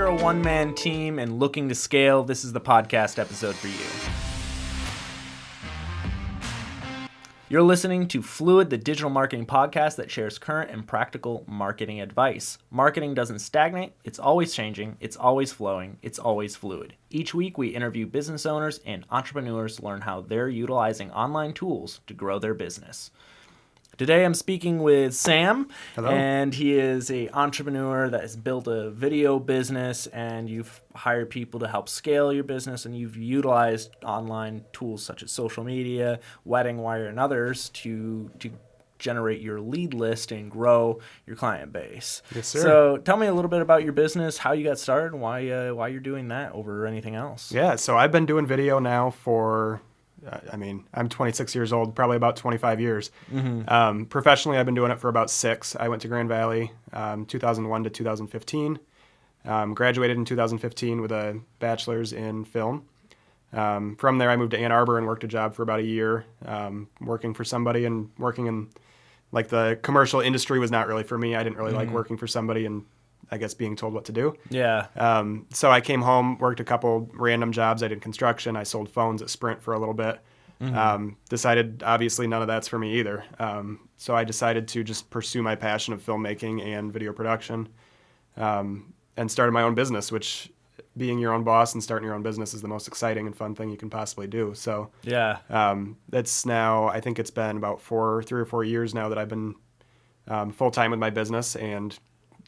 a one-man team and looking to scale, this is the podcast episode for you. You're listening to Fluid, the digital marketing podcast that shares current and practical marketing advice. Marketing doesn't stagnate. It's always changing. It's always flowing. It's always fluid. Each week, we interview business owners and entrepreneurs to learn how they're utilizing online tools to grow their business. Today, I'm speaking with Sam. Hello. And he is an entrepreneur that has built a video business, and you've hired people to help scale your business, and you've utilized online tools such as social media, Wedding Wire, and others to generate your lead list and grow your client base. Yes, sir. So tell me a little bit about your business, how you got started, and why you're doing that over anything else. Yeah, so I've been doing video now for, I'm 26 years old, probably about 25 years. Mm-hmm. Professionally, I've been doing it for about 6. I went to Grand Valley 2001 to 2015. Graduated in 2015 with a bachelor's in film. From there, I moved to Ann Arbor and worked a job for about a year, working for somebody and working in, like, the commercial industry was not really for me. I didn't really like working for somebody and I guess being told what to do. Yeah. So I came home, worked a couple random jobs. I did construction. I sold phones at Sprint for a little bit. Decided, obviously, none of that's for me either. So I decided to just pursue my passion of filmmaking and video production, and started my own business, which being your own boss and starting your own business is the most exciting and fun thing you can possibly do. So Yeah. that's now, I think it's been about 3 or 4 years now that I've been full-time with my business, and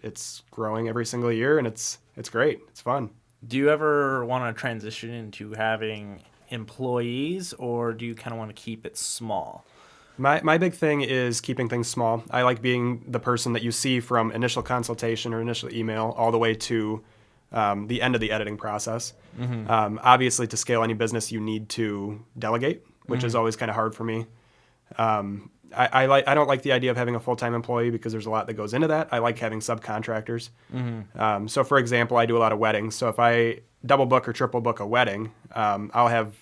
it's growing every single year, and it's great. It's fun. Do you ever want to transition into having employees, or do you kind of want to keep it small? My big thing is keeping things small. I like being the person that you see from initial consultation or initial email all the way to the end of the editing process. Obviously, to scale any business, you need to delegate, which is always kind of hard for me. I don't like the idea of having a full-time employee because there's a lot that goes into that. I like having subcontractors. So, for example, I do a lot of weddings. So if I double book or triple book a wedding, I'll have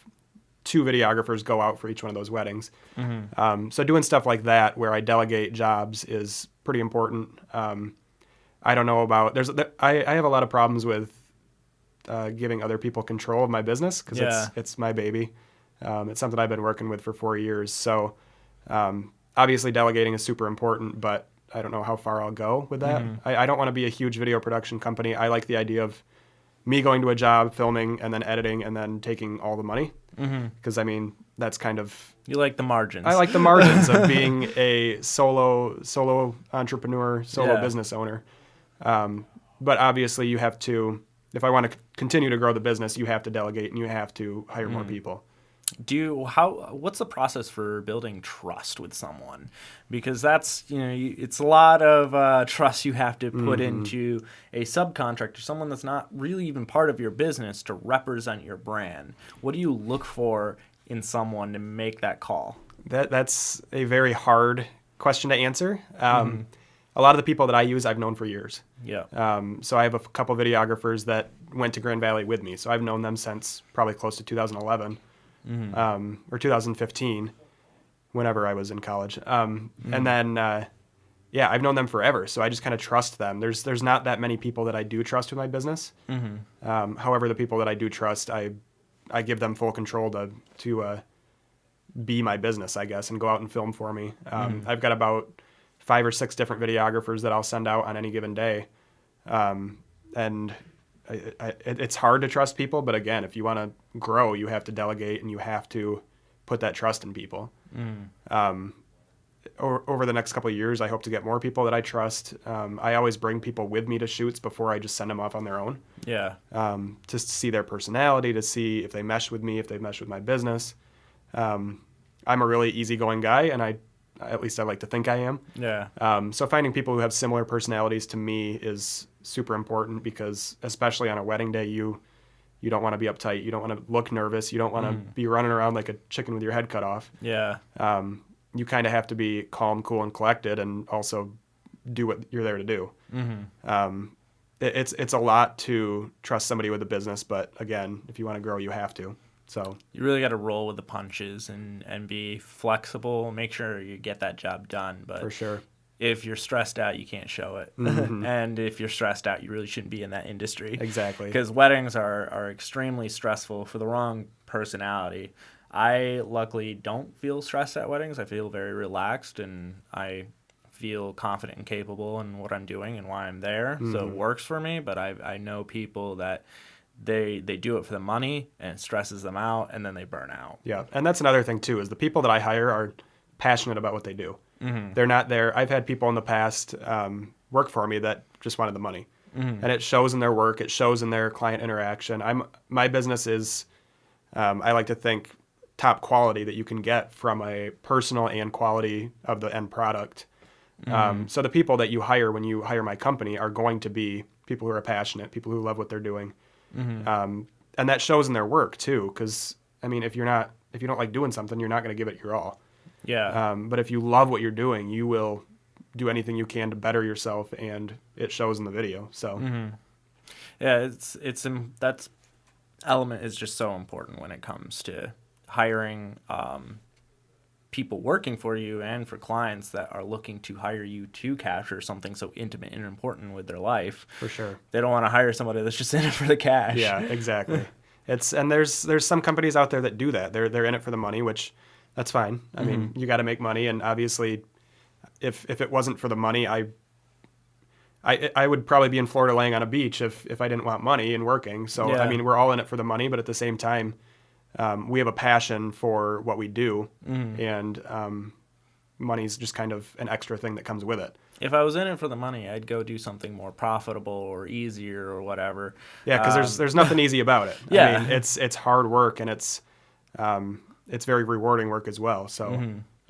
2 videographers go out for each one of those weddings. So doing stuff like that where I delegate jobs is pretty important. I don't know about I have a lot of problems with giving other people control of my business because it's my baby. It's something I've been working with for 4 years. So obviously delegating is super important, but I don't know how far I'll go with that. I don't want to be a huge video production company. I like the idea of me going to a job, filming, and then editing, and then taking all the money. Because, that's kind of... You like the margins. I like the margins of being a solo entrepreneur, business owner. But obviously you have to, if I want to continue to grow the business, you have to delegate and you have to hire more people. What's the process for building trust with someone? Because that's, it's a lot of trust you have to put into a subcontractor, someone that's not really even part of your business, to represent your brand. What do you look for in someone to make that call? That's a very hard question to answer. A lot of the people that I use, I've known for years. Yeah. So I have a couple videographers that went to Grand Valley with me. So I've known them since probably close to 2011. Or 2015, whenever I was in college. And then, I've known them forever. So I just kind of trust them. There's not that many people that I do trust with my business. However, the people that I do trust, I give them full control to be my business, I guess, and go out and film for me. I've got about 5 or 6 different videographers that I'll send out on any given day. And it's hard to trust people, but again, if you want to grow, you have to delegate and you have to put that trust in people. Over the next couple of years, I hope to get more people that I trust. I always bring people with me to shoots before I just send them off on their own. Yeah. Just to see their personality, to see if they mesh with me, if they mesh with my business. I'm a really easygoing guy, and at least I like to think I am. Yeah. So finding people who have similar personalities to me is super important because, especially on a wedding day, you don't want to be uptight. You don't want to look nervous. You don't want to be running around like a chicken with your head cut off. Yeah. You kind of have to be calm, cool, and collected, and also do what you're there to do. It's a lot to trust somebody with a business, but again, if you want to grow, you have to. So you really got to roll with the punches and be flexible, make sure you get that job done. But for sure. if you're stressed out, you can't show it. And if you're stressed out, you really shouldn't be in that industry. Exactly. Because weddings are extremely stressful for the wrong personality. I luckily don't feel stressed at weddings. I feel very relaxed, and I feel confident and capable in what I'm doing and why I'm there. So it works for me, but I know people that they do it for the money, and it stresses them out, and then they burn out. Yeah, and that's another thing too, is the people that I hire are passionate about what they do. They're not there. I've had people in the past work for me that just wanted the money, and it shows in their work. It shows in their client interaction. My business is, I like to think, top quality that you can get from a personal and quality of the end product. So the people that you hire when you hire my company are going to be people who are passionate, people who love what they're doing. And that shows in their work too, because I mean, if you don't like doing something, you're not going to give it your all. Yeah. But if you love what you're doing, you will do anything you can to better yourself, and it shows in the video. So, Yeah, that's element is just so important when it comes to hiring people working for you and for clients that are looking to hire you to capture something so intimate and important with their life. for sure. They don't want to hire somebody that's just in it for the cash. Yeah, exactly. And there's some companies out there that do that. They're in it for the money, which that's fine. I mean, you got to make money, and obviously, if it wasn't for the money, I would probably be in Florida laying on a beach if I didn't want money and working. So Yeah. I mean, we're all in it for the money, but at the same time, we have a passion for what we do, and money's just kind of an extra thing that comes with it. If I was in it for the money, I'd go do something more profitable or easier or whatever. Yeah, because there's nothing easy about it. Yeah. I mean, it's hard work, and it's very rewarding work as well. So,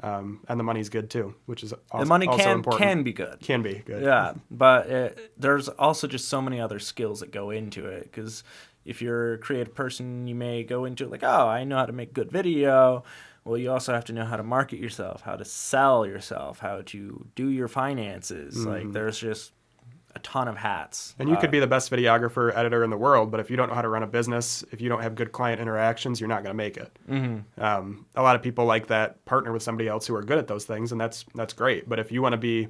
and the money's good too, which is also, The money also important. can be good. Can be good. Yeah, but there's also just so many other skills that go into it, because if you're a creative person, you may go into it like, oh, I know how to make good video. Well, you also have to know how to market yourself, how to sell yourself, how to do your finances. Like, there's just a ton of hats. And you could be the best videographer, editor in the world, but if you don't know how to run a business, if you don't have good client interactions, you're not going to make it. A lot of people like that partner with somebody else who are good at those things, and that's great. But if you want to be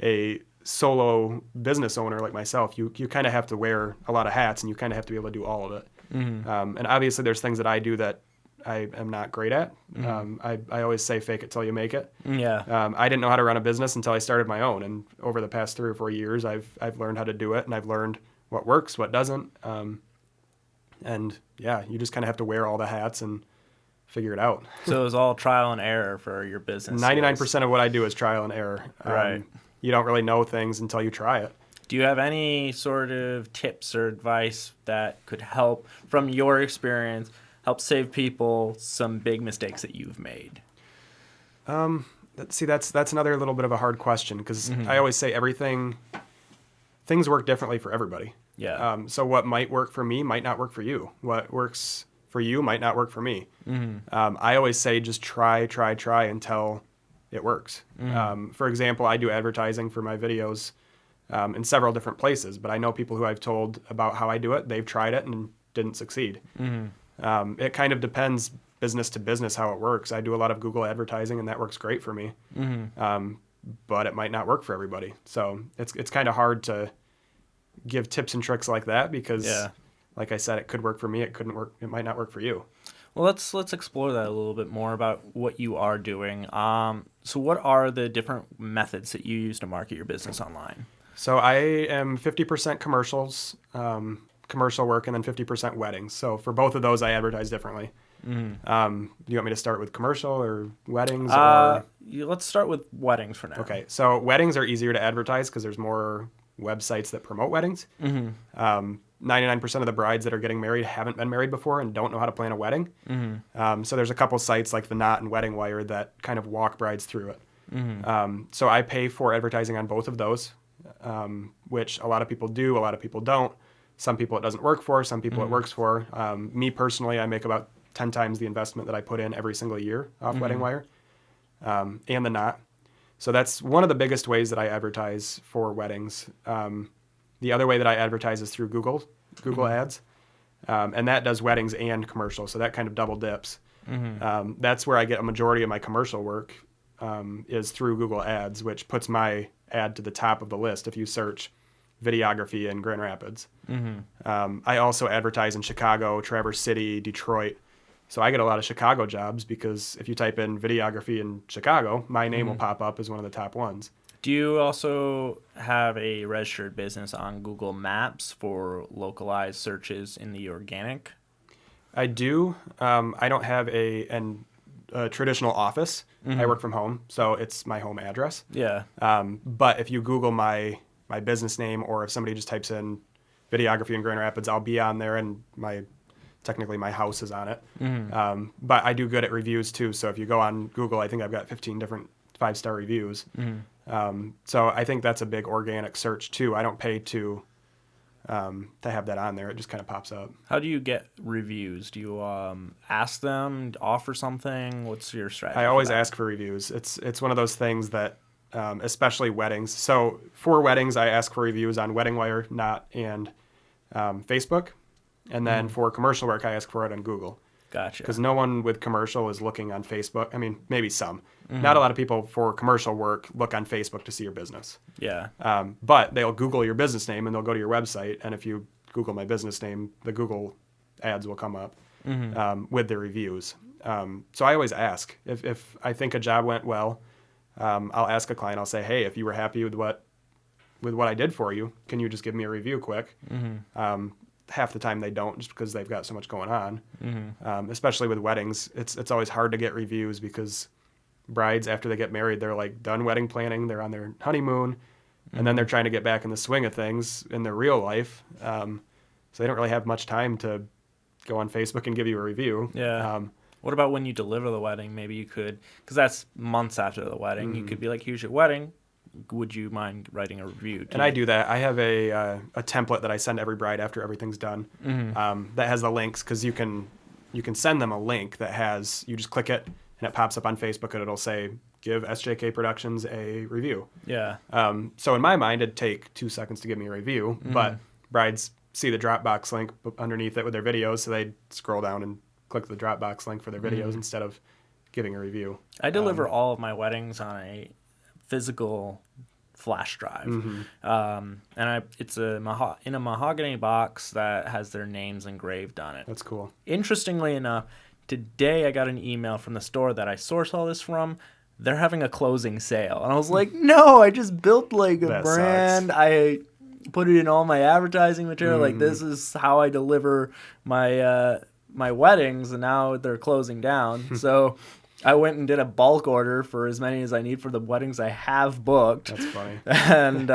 a solo business owner like myself, you kind of have to wear a lot of hats, and you kind of have to be able to do all of it. And obviously there's things that I do that I am not great at. I always say fake it till you make it. Yeah. I didn't know how to run a business until I started my own, and over the past 3 or 4 years, I've learned how to do it, and I've learned what works, what doesn't. And yeah, you just kind of have to wear all the hats and figure it out. So it was all trial and error for your business. 99% of what I do is trial and error. Right. You don't really know things until you try it. Do you have any sort of tips or advice that could help, from your experience, help save people some big mistakes that you've made? See, that's another little bit of a hard question, because I always say things work differently for everybody. Yeah. So what might work for me might not work for you. What works for you might not work for me. I always say just try until it works. For example, I do advertising for my videos in several different places, but I know people who I've told about how I do it. They've tried it and didn't succeed. It kind of depends business to business how it works. I do a lot of Google advertising, and that works great for me. But it might not work for everybody. So it's kind of hard to give tips and tricks like that, because like I said, it could work for me. It couldn't work. It might not work for you. Well, let's explore that a little bit more about what you are doing. So what are the different methods that you use to market your business online? So I am 50% commercials, commercial work, and then 50% weddings. So for both of those, I advertise differently. Do you want me to start with commercial or weddings? Let's start with weddings for now. Okay, so weddings are easier to advertise because there's more websites that promote weddings. 99% of the brides that are getting married haven't been married before and don't know how to plan a wedding. So there's a couple sites like The Knot and Wedding Wire that kind of walk brides through it. So I pay for advertising on both of those, which a lot of people do, a lot of people don't. Some people it doesn't work for, some people it works for. Me personally, I make about 10 times the investment that I put in every single year off Wedding Wire and The Knot. So that's one of the biggest ways that I advertise for weddings. The other way that I advertise is through Google Ads, and that does weddings and commercial, so that kind of double dips. That's where I get a majority of my commercial work. is through Google Ads, which puts my ad to the top of the list if you search videography in Grand Rapids. I also advertise in Chicago, Traverse City, Detroit. So I get a lot of Chicago jobs because if you type in videography in Chicago, my name will pop up as one of the top ones. Do you also have a registered business on Google Maps for localized searches in the organic? I do. I don't have a traditional office. I work from home, so it's my home address. Yeah. But if you Google my business name, or if somebody just types in videography in Grand Rapids, I'll be on there, and technically my house is on it. But I do good at reviews too. So if you go on Google, I think I've got 15 different 5-star reviews. So I think that's a big organic search too. I don't pay to have that on there. It just kind of pops up. How do you get reviews? Do you ask them, offer something? What's your strategy? I always ask for reviews. It's one of those things that, especially weddings. So for weddings, I ask for reviews on WeddingWire, Knot, and Facebook. And then for commercial work, I ask for it on Google. Gotcha. Because no one with commercial is looking on Facebook. I mean, maybe some. Not a lot of people for commercial work look on Facebook to see your business. Yeah. But they'll Google your business name, and they'll go to your website. And if you Google my business name, the Google ads will come up with the reviews. So I always ask. If I think a job went well, I'll ask a client. I'll say, hey, if you were happy with what I did for you, can you just give me a review quick? Half the time they don't, just because they've got so much going on. Especially with weddings, it's always hard to get reviews because brides, after they get married, they're like done wedding planning, they're on their honeymoon, and then they're trying to get back in the swing of things in their real life. So they don't really have much time to go on Facebook and give you a review. Yeah. What about when you deliver the wedding? Maybe you could, because that's months after the wedding, you could be like, here's your wedding. Would you mind writing a review? I do that. I have a template that I send every bride after everything's done. That has the links, because you can send them a link that has, you just click it and it pops up on Facebook and it'll say, give SJK Productions a review. Yeah. So in my mind, it'd take 2 seconds to give me a review, but brides see the Dropbox link underneath it with their videos, so they scroll down and click the Dropbox link for their videos instead of giving a review. I deliver all of my weddings on a physical flash drive, and it's in a mahogany box that has their names engraved on it. That's cool. Interestingly enough, today I got an email from the store that I source all this from. They're having a closing sale, and I was like, no, I just built like a brand. Sucks. I put it in all my advertising material. Like, this is how I deliver my my weddings, and now they're closing down. So I went and did a bulk order for as many as I need for the weddings I have booked. That's funny. And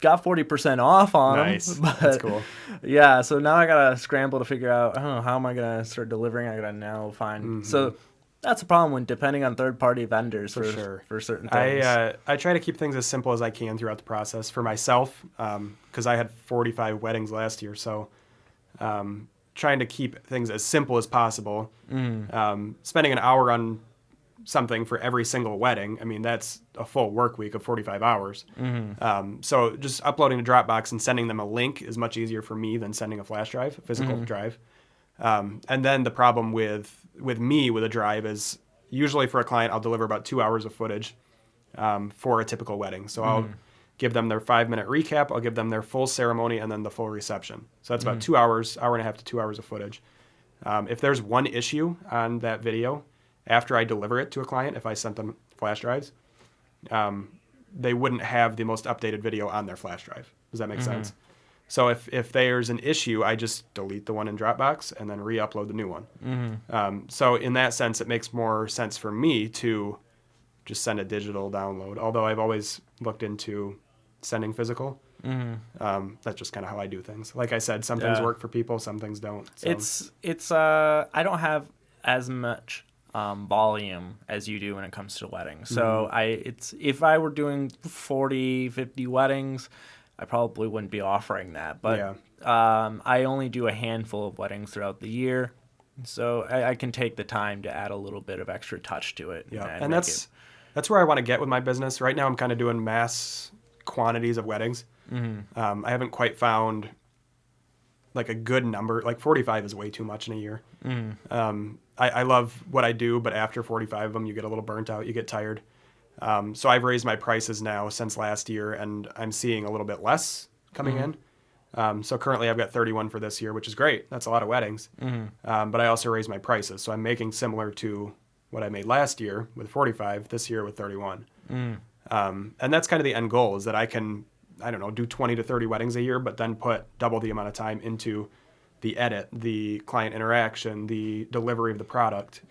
got 40% off on them. Nice. That's cool. Yeah, so now I got to scramble to figure out, how am I going to start delivering? I got to now find. So that's a problem when depending on third-party vendors for certain things. I try to keep things as simple as I can throughout the process for myself, because I had 45 weddings last year. So trying to keep things as simple as possible. Spending an hour on something for every single wedding, I mean, that's a full work week of 45 hours. So just uploading to Dropbox and sending them a link is much easier for me than sending a flash drive, a physical drive. And then the problem with me with a drive is usually for a client, I'll deliver about 2 hours of footage for a typical wedding. So I'll give them their 5-minute recap. I'll give them their full ceremony and then the full reception. So that's about 2 hours, hour and a half to 2 hours of footage. If there's one issue on that video after I deliver it to a client, if I sent them flash drives, they wouldn't have the most updated video on their flash drive. Does that make sense? So if there's an issue, I just delete the one in Dropbox and then re-upload the new one. So in that sense, it makes more sense for me to just send a digital download, although I've always looked into sending physical. That's just kind of how I do things. Like I said, some things work for people, some things don't. So. It's I don't have as much volume as you do when it comes to weddings. So if I were doing 40, 50 weddings, I probably wouldn't be offering that. But I only do a handful of weddings throughout the year. So I can take the time to add a little bit of extra touch to it. Yeah, and that's where I want to get with my business. Right now I'm kind of doing mass quantities of weddings. I haven't quite found like a good number. Like 45 is way too much in a year. I love what I do, but after 45 of them, you get a little burnt out, you get tired. So I've raised my prices now since last year, and I'm seeing a little bit less coming in. So currently I've got 31 for this year, which is great. That's a lot of weddings. But I also raised my prices. So I'm making similar to what I made last year with 45, this year with 31. And that's kind of the end goal, is that I can, I don't know, do 20 to 30 weddings a year, but then put double the amount of time into the edit, the client interaction, the delivery of the product.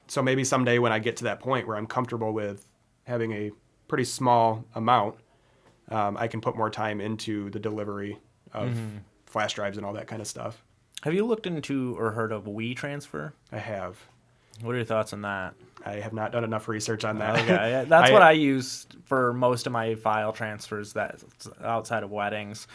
So maybe someday when I get to that point where I'm comfortable with having a pretty small amount, I can put more time into the delivery of flash drives and all that kind of stuff. Have you looked into or heard of WeTransfer? I have. What are your thoughts on that? I have not done enough research on that. Okay, that's what I use for most of my file transfers that's outside of weddings,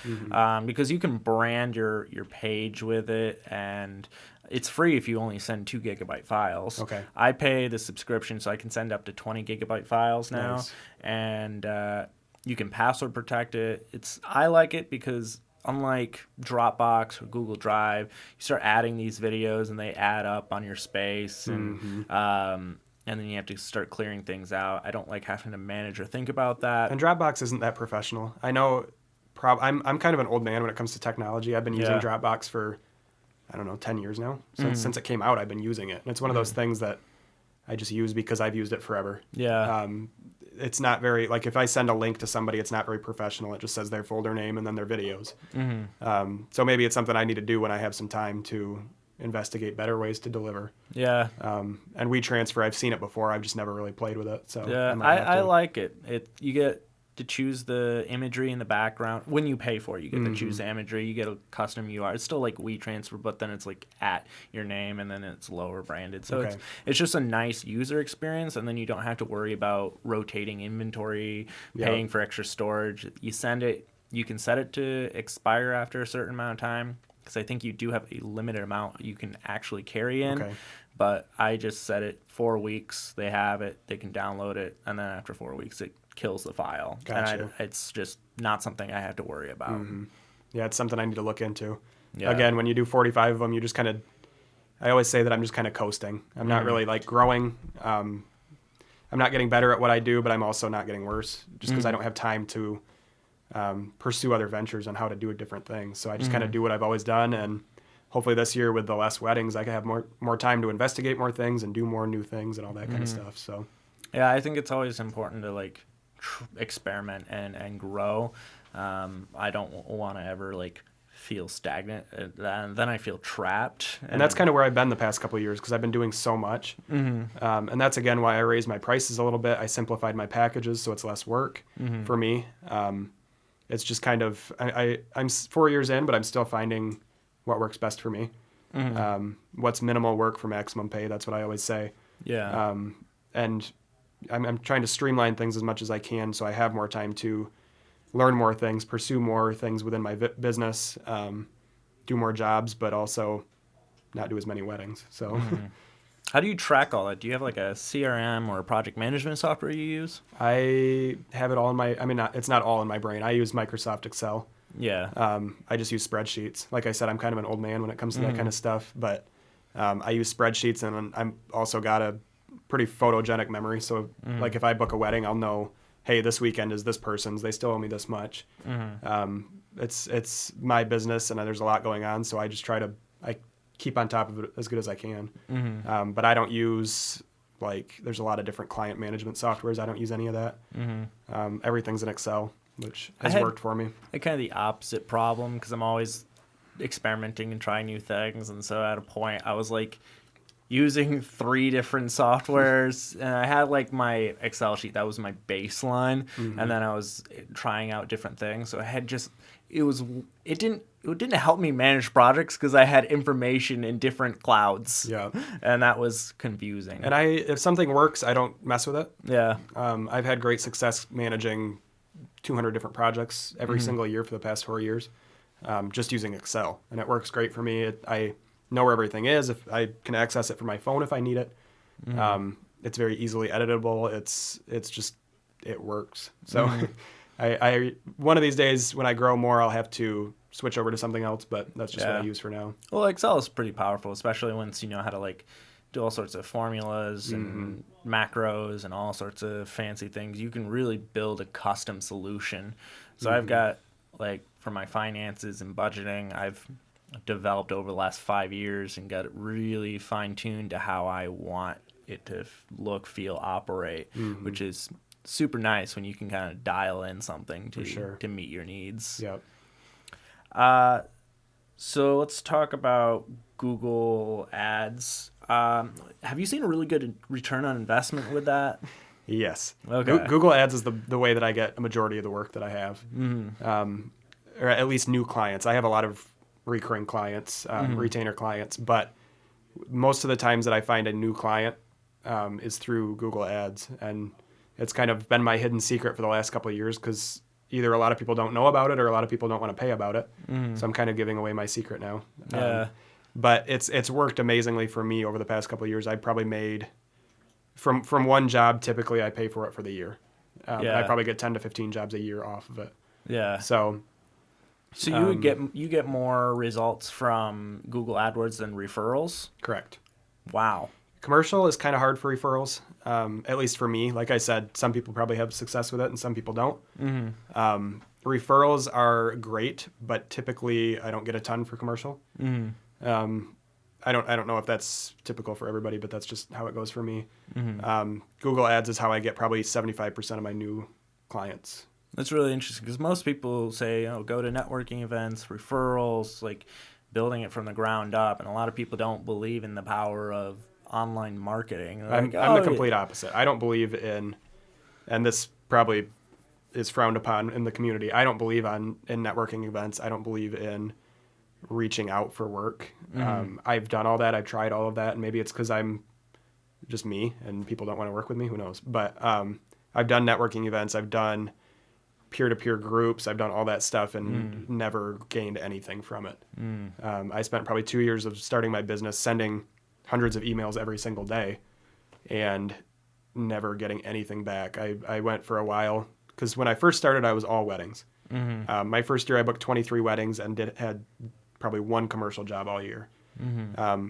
because you can brand your page with it, and it's free if you only send 2 gigabyte files. Okay. I pay the subscription so I can send up to 20 gigabyte files now, Nice. and you can password protect it. I like it because unlike Dropbox or Google Drive, you start adding these videos and they add up on your space, and then you have to start clearing things out. I don't like having to manage or think about that. And Dropbox isn't that professional. I know I'm kind of an old man when it comes to technology. I've been using Yeah. Dropbox for, I don't know, 10 years now. Since it came out, I've been using it. And it's one of those things that I just use because I've used it forever. Yeah. It's not very, like if I send a link to somebody, it's not very professional. It just says their folder name and then their videos. So maybe it's something I need to do when I have some time to investigate better ways to deliver. Yeah. And WeTransfer, I've seen it before. I've just never really played with it. So Yeah, might have I to. like it. You get to choose the imagery in the background. When you pay for it, you get to choose the imagery. You get a custom URL. It's still like WeTransfer, but then it's like at your name, and then it's lower branded. So Okay. it's just a nice user experience, and then you don't have to worry about rotating inventory, paying for extra storage. You send it. You can set it to expire after a certain amount of time, because I think you do have a limited amount you can actually carry in. Okay. But I just set it 4 weeks. They have it. They can download it, and then after 4 weeks, it kills the file. Gotcha. And it's just not something I have to worry about. Yeah, it's something I need to look into. Yeah. Again, when you do 45 of them, you just kind of, I always say that I'm just kind of coasting. I'm not really like growing. I'm not getting better at what I do, but I'm also not getting worse just because I don't have time to pursue other ventures on how to do different things. So I just kind of do what I've always done. And hopefully this year with the less weddings, I can have more time to investigate more things and do more new things and all that kind of stuff. So Yeah, I think it's always important to like experiment and grow. I don't want to ever like feel stagnant, and then I feel trapped. And that's kind of where I've been the past couple of years because I've been doing so much. And that's, again, why I raised my prices a little bit. I simplified my packages so it's less work for me. It's just kind of, I'm 4 years in, but I'm still finding what works best for me. What's minimal work for maximum pay. That's what I always say. Yeah. And I'm trying to streamline things as much as I can so I have more time to learn more things, pursue more things within my business, do more jobs, but also not do as many weddings. So How do you track all that? Do you have like a CRM or a project management software you use? I have it all in my, it's not all in my brain. I use Microsoft Excel. Yeah. I just use spreadsheets. Like I said, I'm kind of an old man when it comes to that kind of stuff, but I use spreadsheets, and I'm also got a pretty photogenic memory. So like if I book a wedding, I'll know, hey, this weekend is this person's. They still owe me this much. It's my business, and there's a lot going on. So I just I keep on top of it as good as I can. But I don't use, like, there's a lot of different client management softwares. I don't use any of that. Everything's in Excel, which has worked for me. I had kind of the opposite problem because I'm always experimenting and trying new things. And so at a point, I was like using 3 different softwares, and I had like my Excel sheet that was my baseline, and then I was trying out different things. So I had just it didn't help me manage projects because I had information in different clouds. Yeah. And that was confusing. And if something works, I don't mess with it. Yeah. I've had great success managing 200 different projects every single year for the past 4 years, just using Excel, and it works great for me. I know where everything is. If I can access it from my phone if I need it. It's very easily editable. It works. So I one of these days when I grow more, I'll have to switch over to something else, but that's just what I Yeah. use for now. Well, Excel is pretty powerful, especially once you know how to like do all sorts of formulas and macros and all sorts of fancy things. You can really build a custom solution. So I've got like for my finances and budgeting, I've developed over the last 5 years and got it really fine tuned to how I want it to look, feel, operate, which is super nice when you can kind of dial in something to sure. to meet your needs. Yep. So let's talk about Google Ads. Have you seen a really good return on investment with that? Yes. Okay. Google Ads is the way that I get a majority of the work that I have, or at least new clients. I have a lot of recurring clients, retainer clients, but most of the times that I find a new client is through Google Ads, and it's kind of been my hidden secret for the last couple of years because either a lot of people don't know about it or a lot of people don't want to pay about it. So I'm kind of giving away my secret now. Yeah. But it's worked amazingly for me over the past couple of years. I probably made from one job. Typically, I pay for it for the year. Yeah. I probably get 10 to 15 jobs a year off of it. Yeah. So So you would get more results from Google AdWords than referrals? correct. Wow. Commercial is kind of hard for referrals, at least for me. Like I said, some people probably have success with it and some people don't. Referrals are great, but typically I don't get a ton for commercial. I don't know if that's typical for everybody, but that's just how it goes for me. Google Ads is how I get probably 75% of my new clients. That's really interesting because most people say, oh, go to networking events, referrals, like building it from the ground up. And a lot of people don't believe in the power of online marketing. They're I'm like, the "Oh, complete opposite. I don't believe in, and this probably is frowned upon in the community. I don't believe in networking events. I don't believe in reaching out for work. I've done all that. I've tried all of that, and maybe it's because I'm just me and people don't want to work with me. Who knows? But I've done networking events. I've done peer-to-peer groups. I've done all that stuff and never gained anything from it. I spent probably 2 years of starting my business, sending hundreds of emails every single day and never getting anything back. I went for a while because when I first started, I was all weddings. My first year, I booked 23 weddings and had probably one commercial job all year.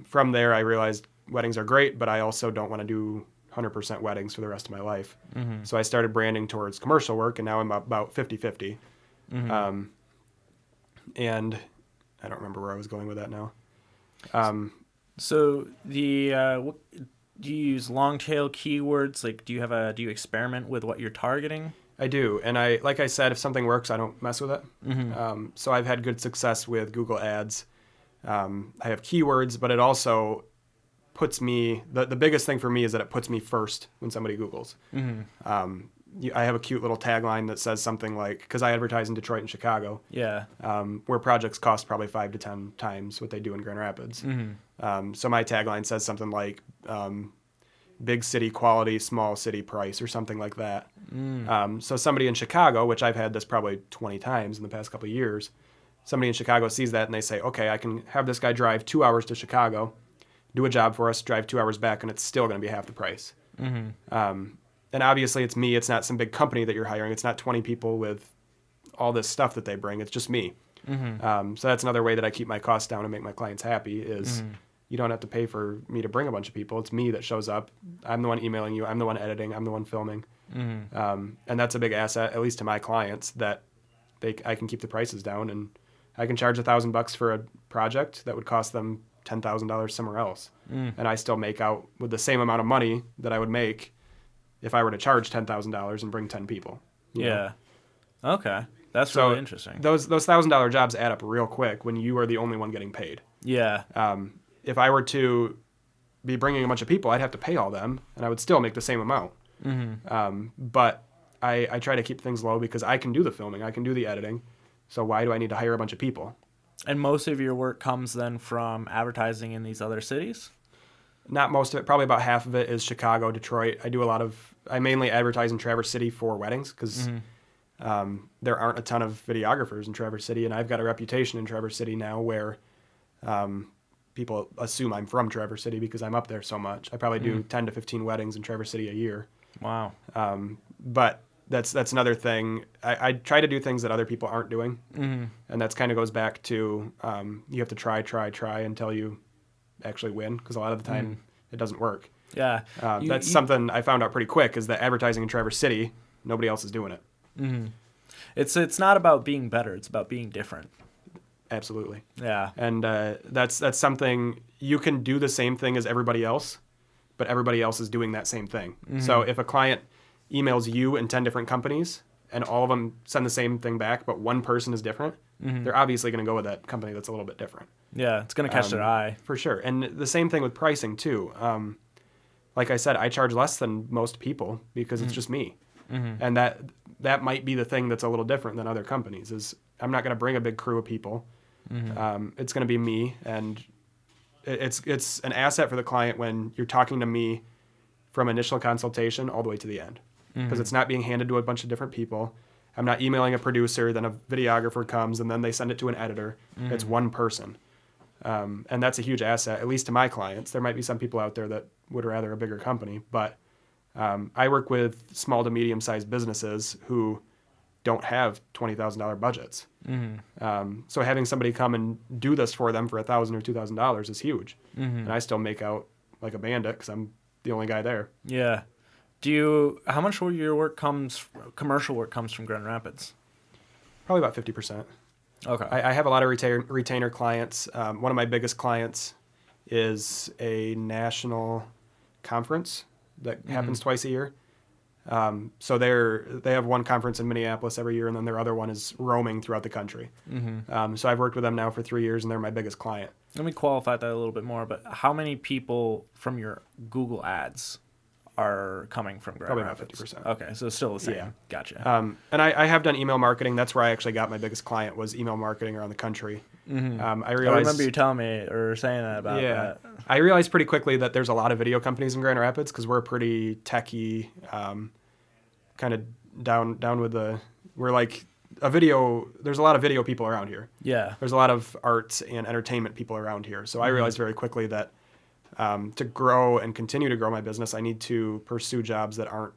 From there, I realized weddings are great, but I also don't want to do 100% weddings for the rest of my life. So I started branding towards commercial work, and now I'm about 50-50. And I don't remember where I was going with that now. So do you use long tail keywords? Like, do you experiment with what you're targeting? I do, and like I said, if something works, I don't mess with it. So I've had good success with Google Ads. I have keywords, but it also puts me, the biggest thing for me is that it puts me first when somebody Googles. I have a cute little tagline that says something like, because I advertise in Detroit and Chicago, Yeah. where projects cost probably 5 to 10 times what they do in Grand Rapids. So my tagline says something like, big city quality, small city price, or something like that. So somebody in Chicago, which I've had this probably 20 times in the past couple of years, somebody in Chicago sees that and they say, okay, I can have this guy drive 2 hours to Chicago, do a job for us, drive 2 hours back, and it's still going to be half the price. And obviously it's me. It's not some big company that you're hiring. It's not 20 people with all this stuff that they bring. It's just me. So that's another way that I keep my costs down and make my clients happy is you don't have to pay for me to bring a bunch of people. It's me that shows up. I'm the one emailing you. I'm the one editing. I'm the one filming. And that's a big asset, at least to my clients, that I can keep the prices down, and I can charge $1,000 for a project that would cost them $10,000 somewhere else. And I still make out with the same amount of money that I would make if I were to charge $10,000 and bring 10 people. you know? Yeah. Okay. That's So really interesting. Those $1,000 jobs add up real quick when you are the only one getting paid. Yeah. If I were to be bringing a bunch of people, I'd have to pay all them, and I would still make the same amount. But I try to keep things low because I can do the filming, I can do the editing. So why do I need to hire a bunch of people? And most of your work comes then from advertising in these other cities? Not most of it. Probably about half of it is Chicago, Detroit. I mainly advertise in Traverse City for weddings because there aren't a ton of videographers in Traverse City, and I've got a reputation in Traverse City now where people assume I'm from Traverse City because I'm up there so much. I probably do 10 to 15 weddings in Traverse City a year. Wow. But that's another thing. I try to do things that other people aren't doing, and that's kind of goes back to you have to try until you actually win, because a lot of the time it doesn't work. Yeah. That's something I found out pretty quick, is that advertising in Traverse City, nobody else is doing it. It's not about being better. It's about being different. Absolutely. Yeah. And that's something, you can do the same thing as everybody else, but everybody else is doing that same thing. So if a client emails you and 10 different companies and all of them send the same thing back, but one person is different, they're obviously going to go with that company that's a little bit different. Yeah, it's going to catch their eye. For sure. And the same thing with pricing too. Like I said, I charge less than most people because it's just me. And that might be the thing that's a little different than other companies, is I'm not going to bring a big crew of people. It's going to be me, and it's an asset for the client when you're talking to me from initial consultation all the way to the end, because it's not being handed to a bunch of different people. I'm not emailing a producer, then a videographer comes, and then they send it to an editor. It's one person. And that's a huge asset, at least to my clients. There might be some people out there that would rather a bigger company, but I work with small to medium-sized businesses who don't have $20,000 budgets. So having somebody come and do this for them for $1,000 or $2,000 is huge. And I still make out like a bandit because I'm the only guy there. Yeah. How much of your commercial work comes from Grand Rapids? Probably about 50%. Okay. I have a lot of retainer clients. One of my biggest clients is a national conference that happens twice a year. So they have one conference in Minneapolis every year, and then their other one is roaming throughout the country. So I've worked with them now for 3 years, and they're my biggest client. Let me qualify that a little bit more, but how many people from your Google ads are coming from Grand Rapids? About 50%. Okay, so still the same. Yeah. Gotcha. And I have done email marketing. That's where I actually got my biggest client, was email marketing around the country. I I realized, remember you telling me or saying that about that. I realized pretty quickly that there's a lot of video companies in Grand Rapids, because we're a pretty techie, kind of down with we're like a video, there's a lot of video people around here. Yeah. There's a lot of arts and entertainment people around here. So I realized very quickly that to grow and continue to grow my business, I need to pursue jobs that aren't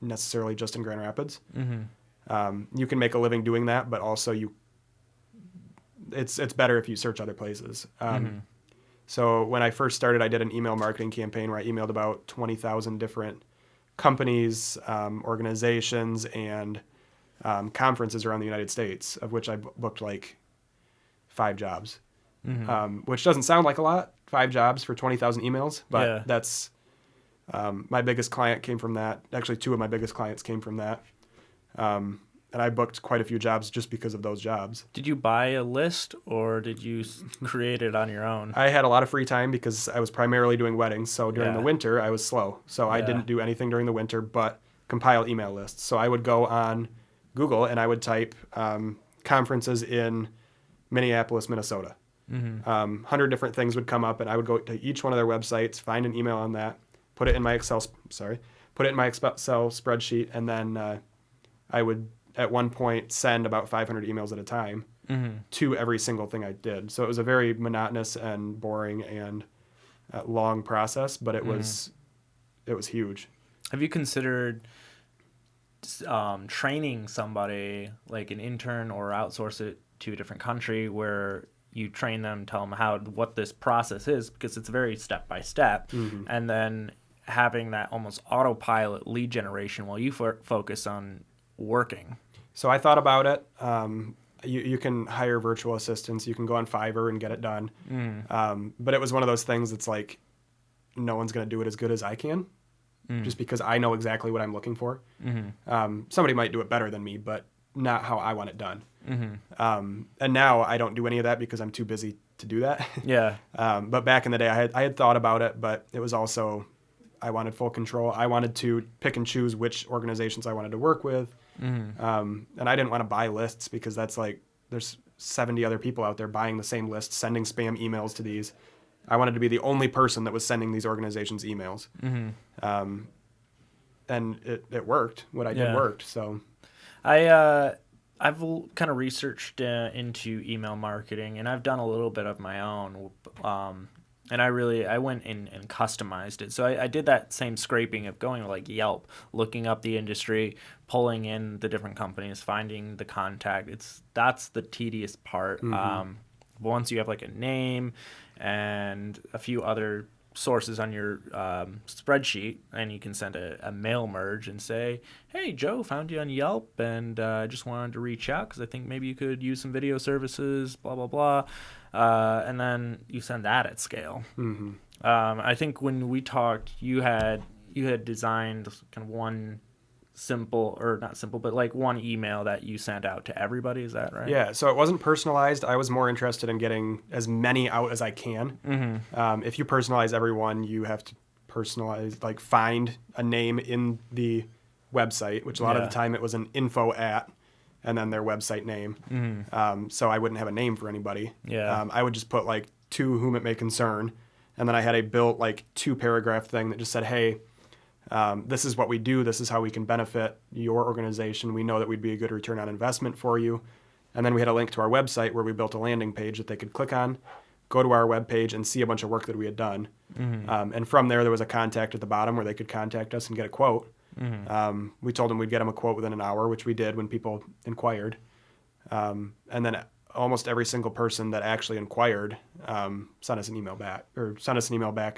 necessarily just in Grand Rapids. You can make a living doing that, but also it's better if you search other places. So when I first started, I did an email marketing campaign where I emailed about 20,000 different companies, organizations, and conferences around the United States, of which I booked like 5 jobs, which doesn't sound like a lot, 5 jobs for 20,000 emails, but that's my biggest client came from that. Actually, 2 of my biggest clients came from that. And I booked quite a few jobs just because of those jobs. Did you buy a list, or did you create it on your own? I had a lot of free time because I was primarily doing weddings. So during the winter, I was slow. So I didn't do anything during the winter but compile email lists. So I would go on Google and I would type conferences in Minneapolis, Minnesota. 100 different things would come up, and I would go to each one of their websites, find an email on that, put it in my Excel spreadsheet, and then I would at one point send about 500 emails at a time to every single thing I did. So it was a very monotonous and boring and long process, but it was huge. Have you considered training somebody, like an intern, or outsource it to a different country where you train them, tell them what this process is, because it's very step by step, and then having that almost autopilot lead generation while you focus on working? So I thought about it. You can hire virtual assistants. You can go on Fiverr and get it done. But it was one of those things that's like, no one's going to do it as good as I can, just because I know exactly what I'm looking for. Somebody might do it better than me, but not how I want it done. And now I don't do any of that because I'm too busy to do that. Yeah. But back in the day, I had thought about it, but it was also, I wanted full control. I wanted to pick and choose which organizations I wanted to work with. And I didn't want to buy lists, because that's like, there's 70 other people out there buying the same list, sending spam emails to these. I wanted to be the only person that was sending these organizations emails. And it worked. What I did worked. So I've kind of researched into email marketing, and I've done a little bit of my own. And I went in and customized it. So I did that same scraping of going to like Yelp, looking up the industry, pulling in the different companies, finding the contact. That's the tedious part. Once you have like a name and a few other sources on your spreadsheet, and you can send a mail merge and say, hey, Joe, found you on Yelp, and I just wanted to reach out because I think maybe you could use some video services, blah, blah, blah. And then you send that at scale. I think when we talked, you had designed kind of one simple, or not simple, but like one email that you sent out to everybody. Is that right? Yeah, so it wasn't personalized. I was more interested in getting as many out as I can. If you personalize everyone, you have to personalize, like find a name in the website, which a lot of the time it was an info at, and then their website name. So I wouldn't have a name for anybody. I would just put like to whom it may concern. And then I had a built like 2-paragraph thing that just said, hey, this is what we do. This is how we can benefit your organization. We know that we'd be a good return on investment for you. And then we had a link to our website where we built a landing page that they could click on, go to our webpage, and see a bunch of work that we had done. And from there was a contact at the bottom where they could contact us and get a quote. We told them we'd get them a quote within an hour, which we did when people inquired. And then almost every single person that actually inquired sent us an email back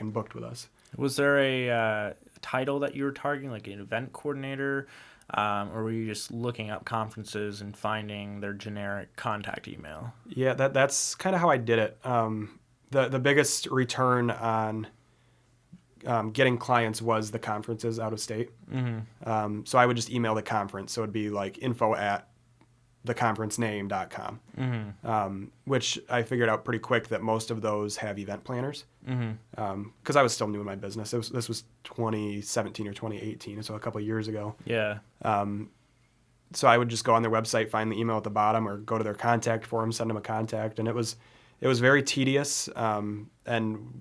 and booked with us. Was there a title that you were targeting, like an event coordinator, or were you just looking up conferences and finding their generic contact email? Yeah, that's kind of how I did it. The biggest return on getting clients was the conferences out of state. So I would just email the conference. So it'd be like info@theconferencename.com, which I figured out pretty quick that most of those have event planners. Because I was still new in my business. This was 2017 or 2018, so a couple of years ago. Yeah. So I would just go on their website, find the email at the bottom, or go to their contact form, send them a contact, and it was very tedious and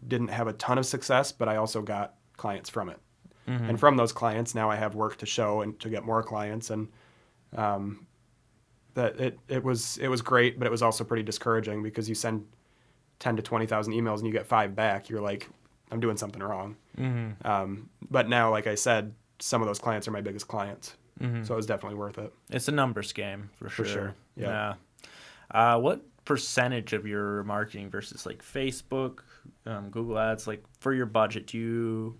didn't have a ton of success, but I also got clients from it. And from those clients, now I have work to show and to get more clients, and that it was great, but it was also pretty discouraging because you send 10 to 20,000 emails and you get 5 back. You're like, I'm doing something wrong. But now, like I said, some of those clients are my biggest clients. So it was definitely worth it. It's a numbers game for sure. For sure. Yeah. What percentage of your marketing versus like Facebook, Google Ads, like for your budget,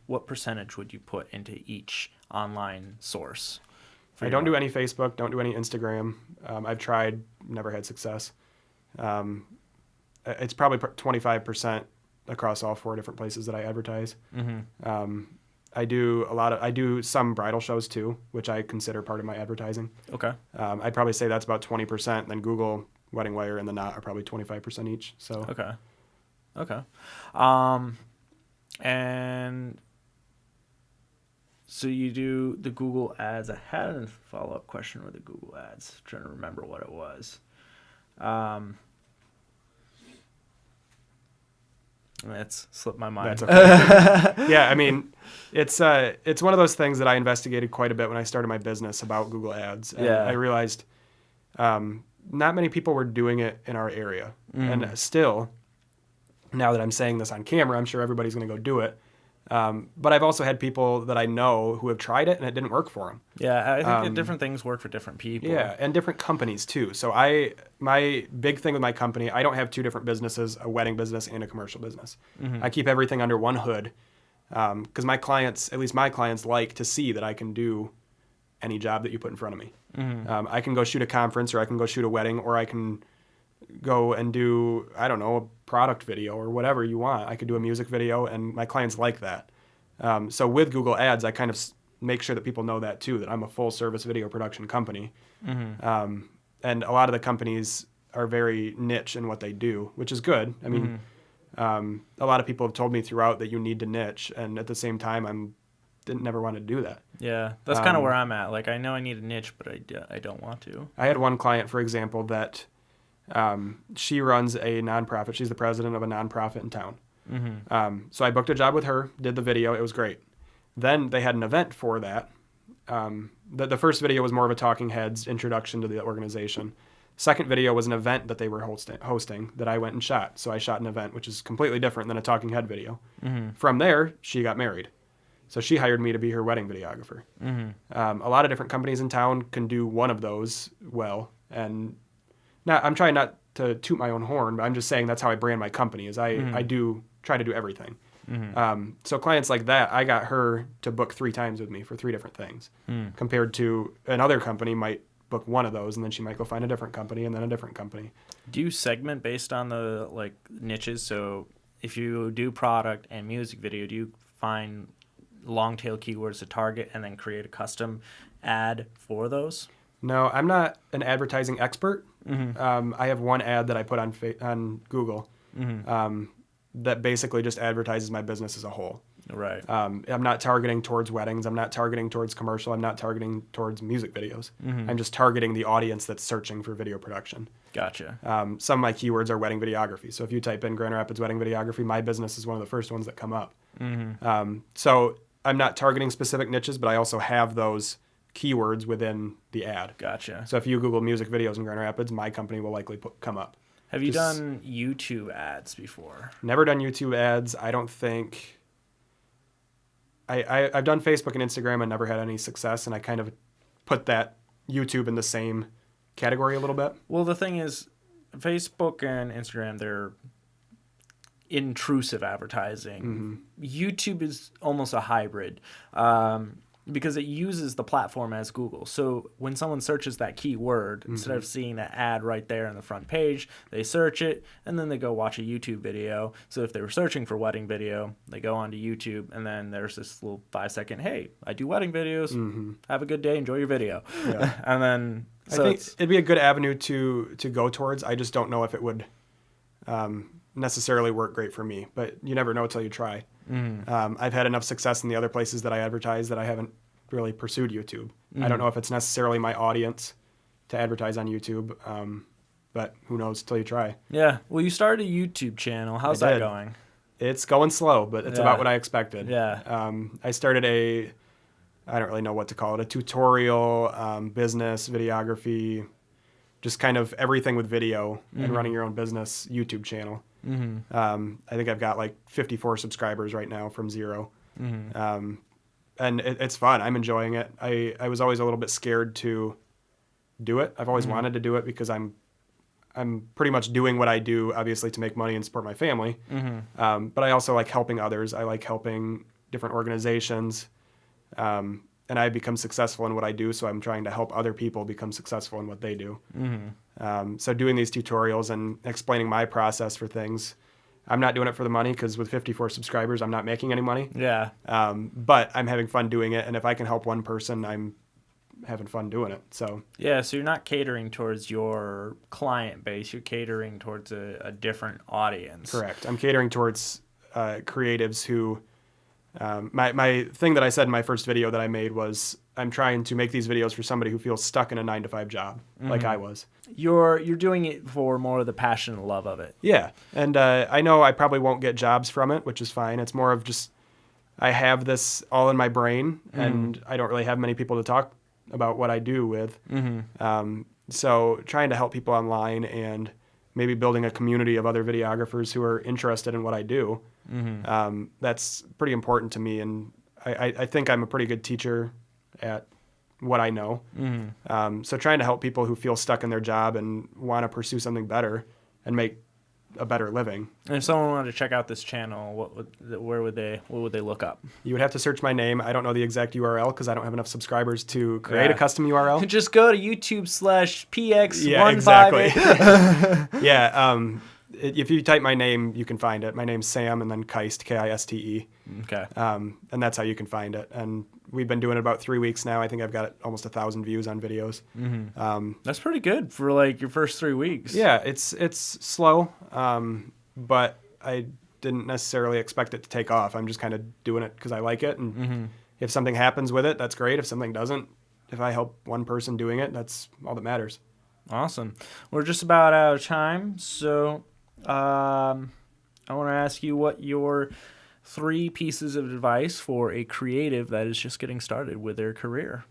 what percentage would you put into each online source? I don't do any Facebook, don't do any Instagram. I've tried, never had success. It's probably 25% across all 4 different places that I advertise. I do some bridal shows too, which I consider part of my advertising. Okay. I'd probably say that's about 20%. Then Google, Wedding Wire, and The Knot are probably 25% each. So. Okay. And so you do the Google Ads. I had a follow-up question with the Google Ads. I'm trying to remember what it was. It's slipped my mind. That's okay. Yeah, I mean, it's one of those things that I investigated quite a bit when I started my business about Google Ads. And I realized not many people were doing it in our area. And still, now that I'm saying this on camera, I'm sure everybody's going to go do it. But I've also had people that I know who have tried it and it didn't work for them. Yeah, I think that different things work for different people. Yeah, and different companies too. So my big thing with my company, I don't have 2 different businesses, a wedding business and a commercial business. I keep everything under one hood because my clients, at least my clients, like to see that I can do any job that you put in front of me. I can go shoot a conference, or I can go shoot a wedding, or I can go and do, I don't know, a product video or whatever you want. I could do a music video, and my clients like that. So with Google Ads, I kind of make sure that people know that too, that I'm a full service video production company. And a lot of the companies are very niche in what they do, which is good. I mean, a lot of people have told me throughout that you need to niche, and at the same time, didn't never want to do that. Yeah, that's kind of where I'm at. Like, I know I need a niche, but I don't want to. I had one client, for example, that she runs a nonprofit. She's the president of a nonprofit in town. So I booked a job with her, did the video. It was great. Then they had an event for that. The first video was more of a talking heads introduction to the organization. Second video was an event that they were hosting that I went and shot. So I shot an event, which is completely different than a talking head video. From there, she got married. So she hired me to be her wedding videographer. A lot of different companies in town can do one of those well. And now I'm trying not to toot my own horn, but I'm just saying that's how I brand my company is I do try to do everything. So clients like that, I got her to book 3 times with me for 3 different things compared to another company might book one of those and then she might go find a different company and then a different company. Do you segment based on the like niches? So if you do product and music video, do you find long tail keywords to target and then create a custom ad for those? No, I'm not an advertising expert. I have one ad that I put on Google that basically just advertises my business as a whole. Right. I'm not targeting towards weddings. I'm not targeting towards commercial. I'm not targeting towards music videos. I'm just targeting the audience that's searching for video production. Gotcha. Some of my keywords are wedding videography. So if you type in Grand Rapids wedding videography, my business is one of the first ones that come up. So I'm not targeting specific niches, but I also have those keywords within the ad. Gotcha. So if you Google music videos in Grand Rapids, my company will likely come up. Have you done YouTube ads before? Never done YouTube ads. I don't think... I've done Facebook and Instagram and never had any success, and I kind of put that YouTube in the same category a little bit. Well, the thing is, Facebook and Instagram, they're intrusive advertising. YouTube is almost a hybrid because it uses the platform as Google. So when someone searches that keyword, instead of seeing that ad right there on the front page, they search it and then they go watch a YouTube video. So if they were searching for wedding video, they go onto YouTube and then there's this little 5-second, hey, I do wedding videos. Have a good day. Enjoy your video. Yeah. And then I think it'd be a good avenue to go towards. I just don't know if it would necessarily work great for me, but you never know till you try. I've had enough success in the other places that I advertise that I haven't really pursued YouTube. I don't know if it's necessarily my audience to advertise on YouTube, but who knows till you try. Yeah. Well, you started a YouTube channel. How's that going? It's going slow, but it's about what I expected. Yeah. I started I don't really know what to call it, a tutorial, business, videography, just kind of everything with video and running your own business YouTube channel. I think I've got like 54 subscribers right now from 0. And it's fun. I'm enjoying it. I was always a little bit scared to do it. I've always wanted to do it because I'm pretty much doing what I do, obviously, to make money and support my family. But I also like helping others. I like helping different organizations. And I've become successful in what I do, so I'm trying to help other people become successful in what they do. So doing these tutorials and explaining my process for things, I'm not doing it for the money because with 54 subscribers, I'm not making any money. Yeah. But I'm having fun doing it, and if I can help one person, I'm having fun doing it. So yeah, so you're not catering towards your client base. You're catering towards a different audience. Correct. I'm catering towards creatives who... my thing that I said in my first video that I made was I'm trying to make these videos for somebody who feels stuck in a 9-to-5 job like I was. You're doing it for more of the passion and love of it. Yeah. And I know I probably won't get jobs from it, which is fine. It's more of just I have this all in my brain and I don't really have many people to talk about what I do with. So trying to help people online and maybe building a community of other videographers who are interested in what I do. That's pretty important to me, and I think I'm a pretty good teacher at what I know. So trying to help people who feel stuck in their job and want to pursue something better and make a better living. And if someone wanted to check out this channel, what would they look up? You would have to search my name. I don't know the exact URL because I don't have enough subscribers to create a custom URL. Just go to YouTube/PX158. Yeah, exactly. Yeah. If you type my name, you can find it. My name's Sam, and then Kiste, Kiste. Okay. And that's how you can find it. And we've been doing it about 3 weeks now. I think I've got almost 1,000 views on videos. That's pretty good for like your first 3 weeks. Yeah, it's slow, but I didn't necessarily expect it to take off. I'm just kind of doing it because I like it. And if something happens with it, that's great. If something doesn't, if I help one person doing it, that's all that matters. Awesome. We're just about out of time, so... I want to ask you what your 3 pieces of advice for a creative that is just getting started with their career.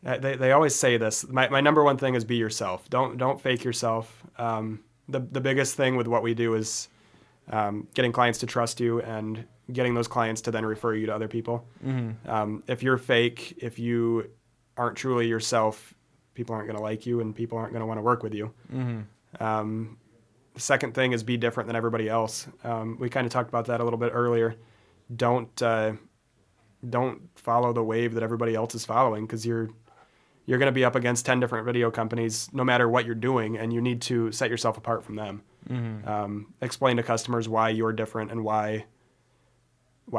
They always say this. My number one thing is be yourself. Don't fake yourself. The biggest thing with what we do is getting clients to trust you and getting those clients to then refer you to other people. If you're fake, if you aren't truly yourself, people aren't going to like you and people aren't going to want to work with you. The second thing is be different than everybody else. We kind of talked about that a little bit earlier. Don't follow the wave that everybody else is following, because you're going to be up against 10 different video companies no matter what you're doing, and you need to set yourself apart from them. Explain to customers why you're different and why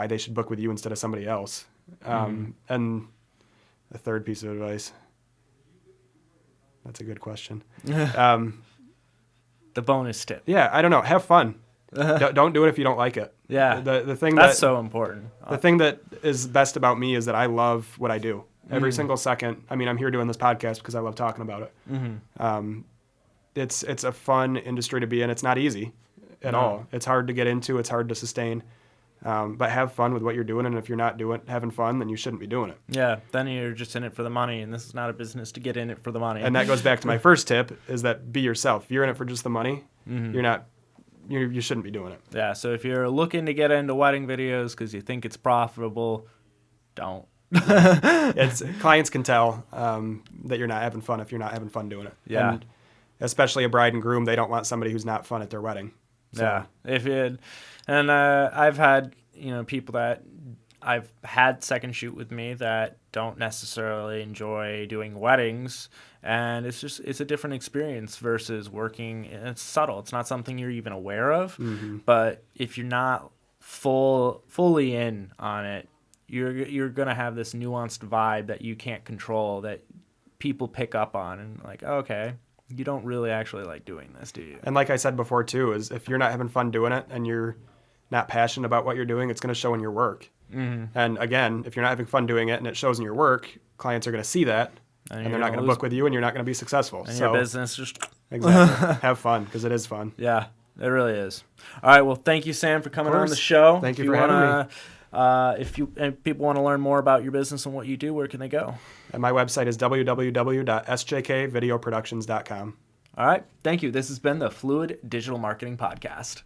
they should book with you instead of somebody else. And the third piece of advice, that's a good question. The bonus tip. Yeah, I don't know. Have fun. Don't do it if you don't like it. Yeah. The thing that's so important. The thing that is best about me is that I love what I do. Every single second. I mean, I'm here doing this podcast because I love talking about it. It's a fun industry to be in. It's not easy at all. It's hard to get into. It's hard to sustain. But have fun with what you're doing, and if you're not having fun, then you shouldn't be doing it. Yeah, then you're just in it for the money, and this is not a business to get in it for the money. And that goes back to my first tip, is that be yourself. If you're in it for just the money, you shouldn't be doing it. Yeah, so if you're looking to get into wedding videos because you think it's profitable, don't. Clients can tell that you're not having fun if you're not having fun doing it. Yeah. And especially a bride and groom, they don't want somebody who's not fun at their wedding. So. Yeah. I've had people that I've had second shoot with me that don't necessarily enjoy doing weddings, and it's a different experience versus working. It's subtle. It's not something you're even aware of, but if you're not fully in on it, you're gonna have this nuanced vibe that you can't control, that people pick up on, and like, oh, okay, you don't really actually like doing this, do you? And like I said before too, is if you're not having fun doing it and you're not passionate about what you're doing, it's going to show in your work. And again, if you're not having fun doing it and it shows in your work, clients are going to see that, and they're not going to book with you, and you're not going to be successful. And your business just exactly have fun, because it is fun. Yeah, it really is. All right, well, thank you, Sam, for coming on the show. Thank you for having me. If people want to learn more about your business and what you do, where can they go? And my website is www.sjkvideoproductions.com. All right, thank you. This has been the Fluid Digital Marketing Podcast.